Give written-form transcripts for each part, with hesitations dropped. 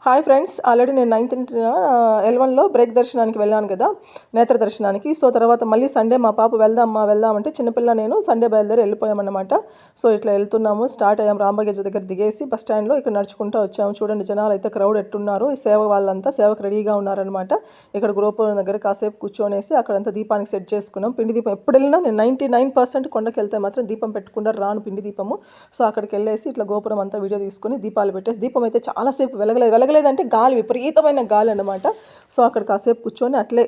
Hi friends, already నేను 9th L1లో break దర్శనానికి వెళ్ళాను కదా, నేత్ర దర్శనానికి. సో తర్వాత మళ్ళీ సండే మా పాప వెళ్దామంటే చిన్నపిల్ల నేను సండే బయలుదేరి వెళ్ళిపోయామన్నమాట. సో ఇట్లా వెళ్తున్నాము, స్టార్ట్ అయ్యాము. రాంబగేజ్ దగ్గర దిగేసి బస్ స్టాండ్లో ఇక్కడ నడుచుకుంటూ వచ్చాము. చూడండి జనాలు అయితే క్రౌడ్ ఎట్టున్నారు. ఈ సేవ వాళ్ళంతా సేవకు రెడీగా ఉన్నారనమాట. ఇక్కడ గోపురం దగ్గర కాసేపు కూర్చొనేసి అక్కడంతా దీపానికి సెట్ చేసుకున్నాం. పిండి దీపం ఎప్పుడు వెళ్ళినా నేను 99% కొండకి వెళ్తే మాత్రం దీపం పెట్టకుండా రాను, పిండి దీపము. సో అక్కడికి వెళ్ళేసి ఇట్లా గోపురం అంతా వీడియో తీసుకొని దీపాలు పెట్టేసి, దీపం అయితే చాలాసేపు వెలగలేదంటే గాలి, విపరీతమైన గాలి అన్నమాట. సో అక్కడ కాసేపు కూర్చొని అట్లే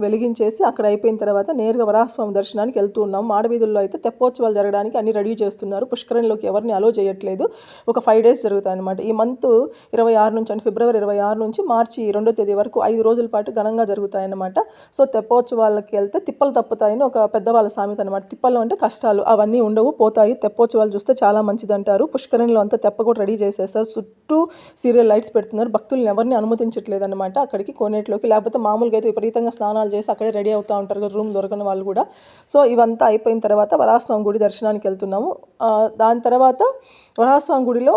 వెలిగించేసి అక్కడ అయిపోయిన తర్వాత నేరుగా వరాహస్వామి దర్శనానికి వెళ్తూ ఉన్నాం. మాడవీధుల్లో అయితే తెప్పోత్సవాలు జరగడానికి అన్ని రెడీ చేస్తున్నారు. పుష్కరంలోకి ఎవరిని అలో చేయట్లేదు. ఒక 5 days జరుగుతాయి అనమాట. ఈ మంత్ 26 నుంచి అంటే ఫిబ్రవరి 26 నుంచి మార్చి 2వ తేదీ వరకు 5 రోజుల పాటు ఘనంగా జరుగుతాయన్నమాట. సో తెప్పోత్సవాలకి వెళ్తే తిప్పలు తప్పుతాయని ఒక పెద్దవాళ్ళ సామెత అనమాట. తిప్పలు అంటే కష్టాలు అవన్నీ ఉండవు, పోతాయి. తెప్పోత్సవాలు చూస్తే చాలా మంచిది అంటారు. పుష్కరంలో అంతా తెప్ప కూడా రెడీ చేసేస్తారు. చుట్టూ సీరియల్ లైట్స్ పెడుతున్నారు. భక్తులను ఎవరిని అనుమతించట్లేదు అనమాట అక్కడికి కోనేటిలోకి. లేకపోతే మామూలుగా అయితే విపరీతంగా స్నానాలు చేసి అక్కడే రెడీ అవుతూ ఉంటారు కదా, రూమ్ దొరకని వాళ్ళు కూడా. సో ఇవంతా అయిపోయిన తర్వాత వరాహస్వామి గుడి దర్శనానికి వెళ్తున్నాము. దాని తర్వాత వరాహస్వామి గుడిలో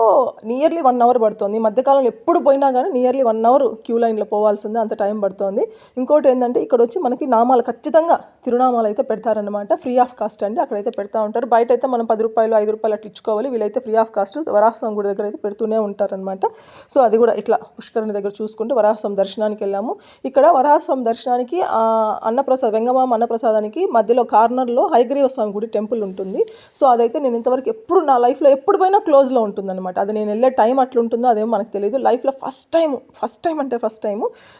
నియర్లీ 1 hour పడుతుంది. ఈ మధ్యకాలంలో ఎప్పుడు పోయినా కానీ నియర్లీ 1 hour క్యూ లైన్లో పోవాల్సిందే, అంత టైం పడుతుంది. ఇంకోటి ఏంటంటే ఇక్కడ వచ్చి మనకి నామాలు ఖచ్చితంగా తిరునామాలు అయితే పెడతారనమాట. ఫ్రీ ఆఫ్ కాస్ట్ అండి, అక్కడైతే పెడతా ఉంటారు. బయట అయితే మనం 10 రూపాయలు 5 రూపాయలు అట్లా ఇచ్చుకోవాలి. వీళ్ళైతే ఫ్రీ ఆఫ్ కాస్ట్ వరాహస్వామి గుడి దగ్గర అయితే పెడుతూనే ఉంటారనమాట. సో అది కూడా ఇట్లా పుష్కరుని దగ్గర చూసుకుంటూ వరాహస్వామి దర్శనానికి వెళ్ళాము. ఇక్కడ వరాహస్వామి దర్శనానికి అన్నప్రసాద్ వెంగమామ అన్నప్రసాదానికి మధ్యలో కార్నర్లో హయగ్రీవ స్వామి గుడి టెంపుల్ ఉంటుంది. సో అదైతే నేను ఇంతవరకు ఎప్పుడు నా లైఫ్లో ఎప్పుడు పోయినా క్లోజ్లో ఉంటుందన్నమాట. అది నేను వెళ్ళే టైం అట్లా ఉంటుందో అదేమో మనకు తెలియదు. లైఫ్లో ఫస్ట్ టైం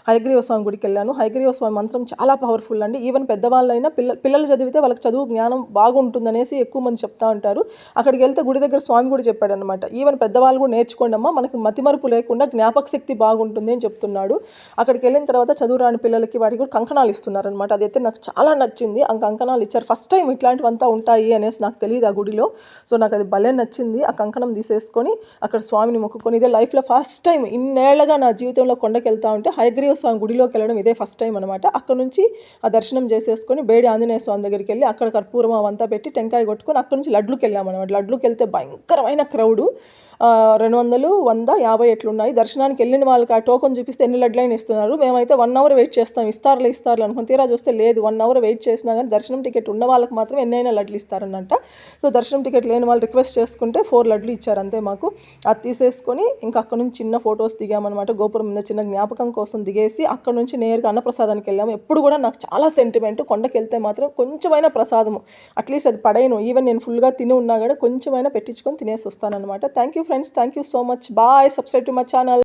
హయగ్రీవ స్వామి గుడికి వెళ్ళాను. హయగ్రీవ స్వామి మంత్రం చాలా పవర్ఫుల్ అండి. ఈవెన్ పెద్దవాళ్ళైనా పిల్లలు చదివితే వాళ్ళకి చదువు జ్ఞానం బాగుంటుందనేసి ఎక్కువ మంది చెప్తా ఉంటారు. అక్కడికి వెళ్తే గుడి దగ్గర స్వామి కూడా చెప్పాడనమాట, ఈవెన్ పెద్దవాళ్ళు కూడా నేర్చుకోండి అమ్మా, మనకి మతిమరుపు లేకుండా జ్ఞాపక శక్తి బాగుంటుంది అని చెప్తున్నాడు. అక్కడికి వెళ్ళిన తర్వాత చదువు రాని పిల్లలకి వాటికి కూడా కంకణాలు ఇస్తున్నారనమాట. అదైతే నాకు చాలా నచ్చింది. ఆ కంకణాలు ఇచ్చారు. ఫస్ట్ టైం ఇట్లాంటివంతా ఉంటాయి అనేసి నాకు తెలియదు ఆ గుడిలో. సో నాకు అది భలే నచ్చింది. ఆ కంకణం తీసేసుకొని అక్కడ స్వామిని మొక్కుకొని, ఇదే లైఫ్లో ఫస్ట్ టైం, ఇన్నేళ్లగా నా జీవితంలో కొండకి వెళ్తా ఉంటే హయగ్రీవ స్వామి గుడిలోకి వెళ్ళడం ఇదే ఫస్ట్ టైం అనమాట. అక్కడ నుంచి ఆ దర్శనం చేసేసుకొని బేడి ఆంజనేయ స్వామి దగ్గరికి వెళ్ళి అక్కడ కర్పూరం అవంతా పెట్టి టెంకాయ కొట్టుకొని అక్కడ నుంచి లడ్లుకి వెళ్ళామన్నమాట. లడ్లుకి వెళ్తే భయంకరమైన క్రౌడు. 200, 100, 50 ఎట్లున్నాయి. దర్శనానికి వెళ్ళిన వాళ్ళకి ఆ టోకన్ చూపిస్తే ఎన్ని లడ్లైనా ఇస్తున్నారు. మేమైతే 1 hour వెయిట్ చేస్తాం, ఇస్తారులే అనుకుని తీరా చూస్తే లేదు. 1 hour వెయిట్ చేసినా కానీ దర్శనం టికెట్ ఉన్న వాళ్ళకి మాత్రం ఎన్నైనా లడ్లు ఇస్తారన్నమాట. సో దర్శనం టికెట్ లేని వాళ్ళు రిక్వెస్ట్ చేసుకుంటే 4 లడ్లు ఇచ్చారు అంతే మాకు. అది తీసేసుకొని ఇంకా అక్కడ నుంచి చిన్న ఫొటోస్ దిగామన్నమాట. గోపురం మీద చిన్న జ్ఞాపకం కోసం దిగేసి అక్కడ నుంచి నేరుగా అన్నప్రసాదానికి వెళ్ళాము. ఎప్పుడు కూడా నాకు చాలా సెంటిమెంట్, కొండకి వెళ్తే మాత్రం కొంచెమైనా ప్రసాదము అట్లీస్ట్ అది పడేయను. ఈవెన్ నేను ఫుల్గా తిని ఉన్నా కూడా కొంచెమైనా పెట్టించుకొని తినేసి వస్తానన్నమాట. Thank you friends, thank you so much. Bye. Subscribe to my channel.